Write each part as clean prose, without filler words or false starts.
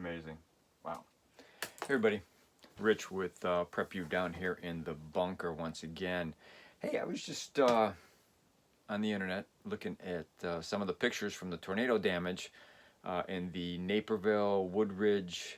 Amazing. Wow. Hey everybody, Rich with Prep You down here in the bunker once again. Hey, I was just on the internet looking at some of the pictures from the tornado damage in the Naperville, Woodridge,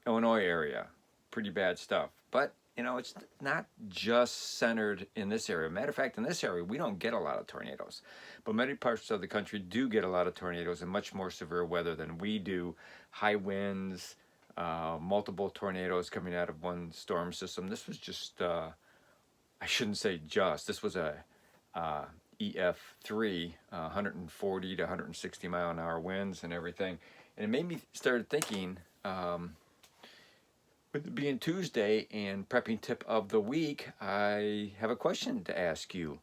Illinois area. Pretty bad stuff. But, you know, it's not just centered in this area. Matter of fact, in this area, we don't get a lot of tornadoes. But many parts of the country do get a lot of tornadoes and much more severe weather than we do. High winds, multiple tornadoes coming out of one storm system. This was just, I shouldn't say just, this was a EF3, 140 to 160 mile an hour winds and everything. And it made me start thinking, with it being Tuesday and prepping tip of the week, I have a question to ask you.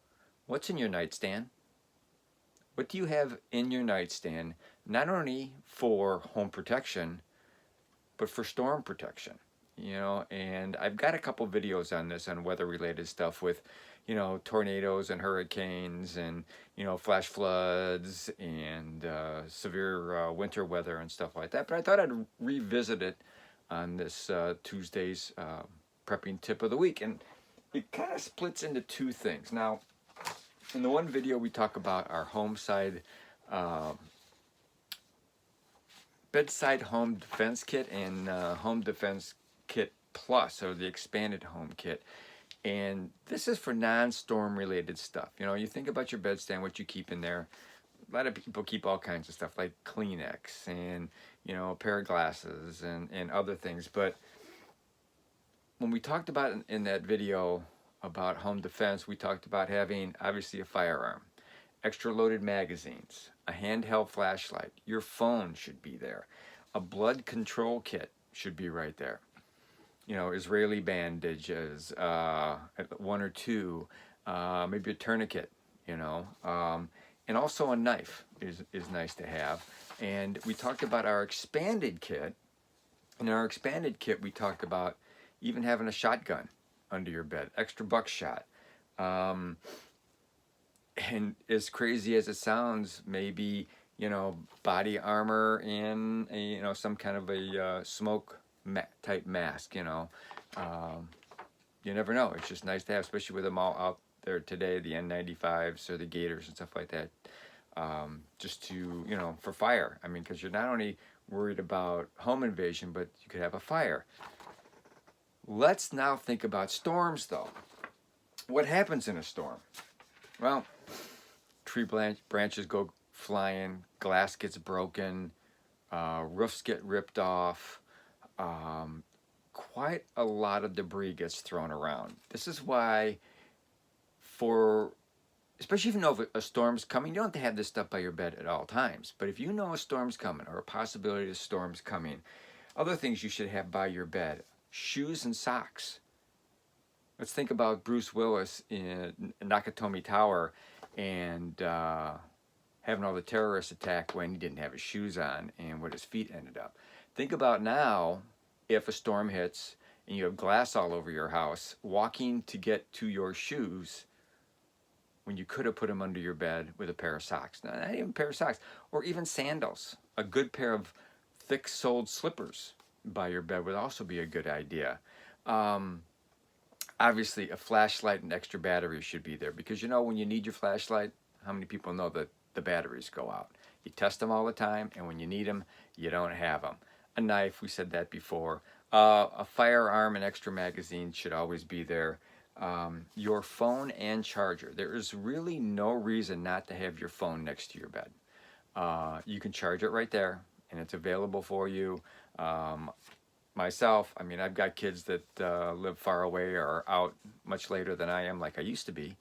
What's in your nightstand? What do you have in your nightstand, not only for home protection, but for storm protection? You know, and I've got a couple videos on this, on weather related stuff with, you know, tornadoes and hurricanes and, you know, flash floods and severe winter weather and stuff like that. But I thought I'd revisit it on this Tuesday's prepping tip of the week. And it kind of splits into two things. Now, in the one video, we talk about our home side bedside home defense kit and home defense kit plus, or the expanded home kit. And this is for non-storm related stuff. You know, you think about your bedstand, what you keep in there. A lot of people keep all kinds of stuff like Kleenex and, you know, a pair of glasses and other things. But when we talked about in that video about home defense, we talked about having obviously a firearm, extra loaded magazines, a handheld flashlight, your phone should be there, a blood control kit should be right there. You know, Israeli bandages, one or two, maybe a tourniquet, you know, and also a knife is nice to have. And we talked about our expanded kit. In our expanded kit, we talked about even having a shotgun under your bed, extra buckshot. And as crazy as it sounds, maybe, you know, body armor and, you know, some kind of a smoke type mask, you know. You never know. It's just nice to have, especially with them all out there today, the N95s or the Gators and stuff like that, just to, you know, for fire. I mean, because you're not only worried about home invasion, but you could have a fire. Let's now think about storms, though. What happens in a storm? Well, tree branches go flying, glass gets broken, roofs get ripped off, quite a lot of debris gets thrown around. This is why, especially if you know if a storm's coming, you don't have to have this stuff by your bed at all times. But if you know a storm's coming or a possibility of a storm's coming, other things you should have by your bed: shoes and socks. Let's think about Bruce Willis in Nakatomi Tower and having all the terrorists attack when he didn't have his shoes on and where his feet ended up. Think about now, if a storm hits and you have glass all over your house, walking to get to your shoes when you could have put them under your bed with a pair of socks. No, not even a pair of socks, or even sandals. A good pair of thick-soled slippers by your bed would also be a good idea. Obviously, a flashlight and extra batteries should be there, because, you know, when you need your flashlight, how many people know that the batteries go out? You test them all the time, and when you need them, you don't have them. A knife, we said that before. A firearm and extra magazine should always be there. Your phone and charger. There is really no reason not to have your phone next to your bed. You can charge it right there, and it's available for you. Myself, I mean, I've got kids that live far away or are out much later than I am, like I used to be,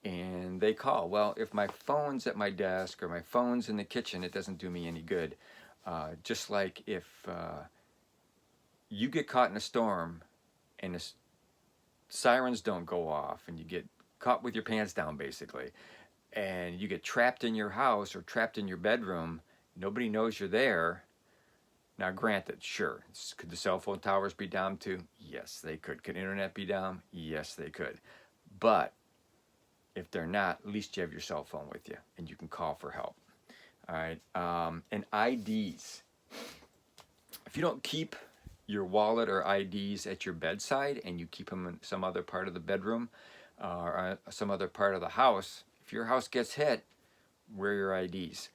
and they call. Well, if my phone's at my desk or my phone's in the kitchen, it doesn't do me any good. Just like if you get caught in a storm and the sirens don't go off and you get caught with your pants down, basically, and you get trapped in your house or trapped in your bedroom, nobody knows you're there. Now, granted, sure, could the cell phone towers be down too? Yes, they could. Could internet be down? Yes, they could. But if they're not, at least you have your cell phone with you and you can call for help. All right, and IDs. If you don't keep your wallet or IDs at your bedside and you keep them in some other part of the bedroom or some other part of the house, if your house gets hit, where are your IDs?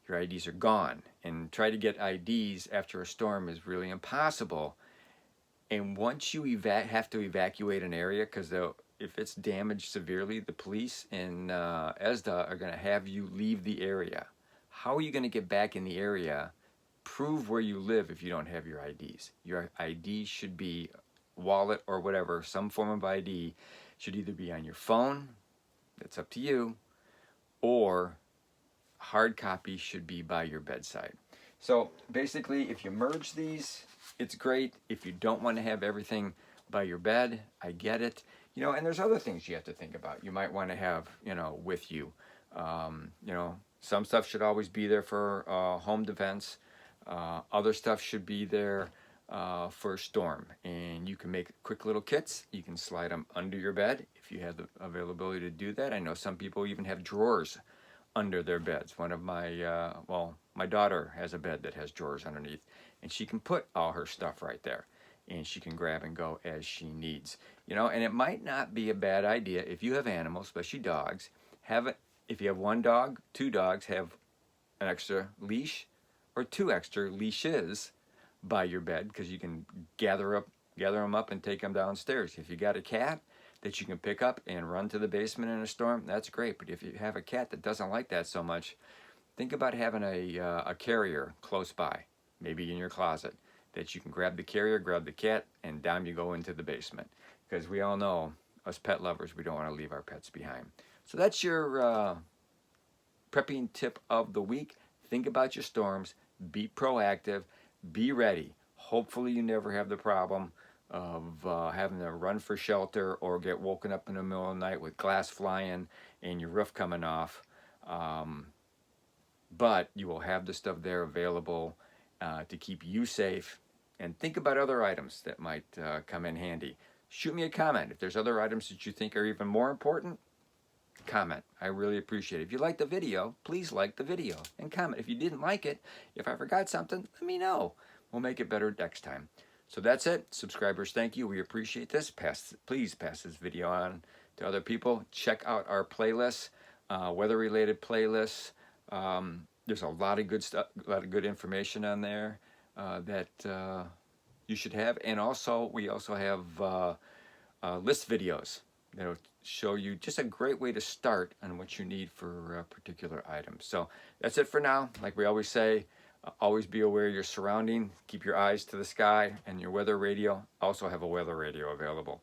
Your IDs are gone. And try to get IDs after a storm is really impossible. And once you have to evacuate an area, because if it's damaged severely, the police and ESDA are going to have you leave the area. How are you going to get back in the area? Prove where you live if you don't have your IDs. Your ID should be wallet or whatever, some form of ID should either be on your phone, that's up to you, or hard copy should be by your bedside. So basically, if you merge these, it's great. If you don't want to have everything by your bed, I get it. You know, and there's other things you have to think about. You might want to have, you know, with you. You know, some stuff should always be there for home defense. Other stuff should be there for a storm. And you can make quick little kits. You can slide them under your bed if you have the availability to do that. I know some people even have drawers under their beds. One of my, my daughter has a bed that has drawers underneath, and she can put all her stuff right there, and she can grab and go as she needs. You know, and it might not be a bad idea if you have animals, especially dogs, if you have one dog, two dogs, have an extra leash or two extra leashes by your bed, because you can gather them up and take them downstairs. If you got a cat that you can pick up and run to the basement in a storm, that's great. But if you have a cat that doesn't like that so much, think about having a carrier close by, maybe in your closet, that you can grab the carrier, grab the cat, and down you go into the basement. Because we all know, us pet lovers, we don't want to leave our pets behind. So that's your prepping tip of the week. Think about your storms, be proactive, be ready. Hopefully you never have the problem of having to run for shelter or get woken up in the middle of the night with glass flying and your roof coming off. But you will have the stuff there available to keep you safe. And think about other items that might come in handy. Shoot me a comment. If there's other items that you think are even more important, comment. I really appreciate it. If you liked the video, please like the video and comment. If you didn't like it, if I forgot something, let me know. We'll make it better next time. So that's it. Subscribers, thank you. We appreciate this. Please pass this video on to other people. Check out our playlists, weather-related playlists. There's a lot of good stuff, a lot of good information on there that you should have. And also, we also have list videos that'll show you just a great way to start on what you need for particular items. So that's it for now. Like we always say, always be aware of your surrounding. Keep your eyes to the sky, and your weather radio. Also have a weather radio available.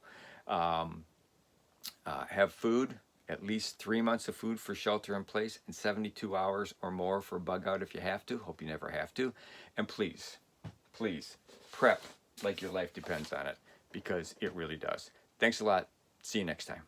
Have food, at least 3 months of food for shelter in place, and 72 hours or more for bug out if you have to. Hope you never have to. And please, please prep like your life depends on it, because it really does. Thanks a lot. See you next time.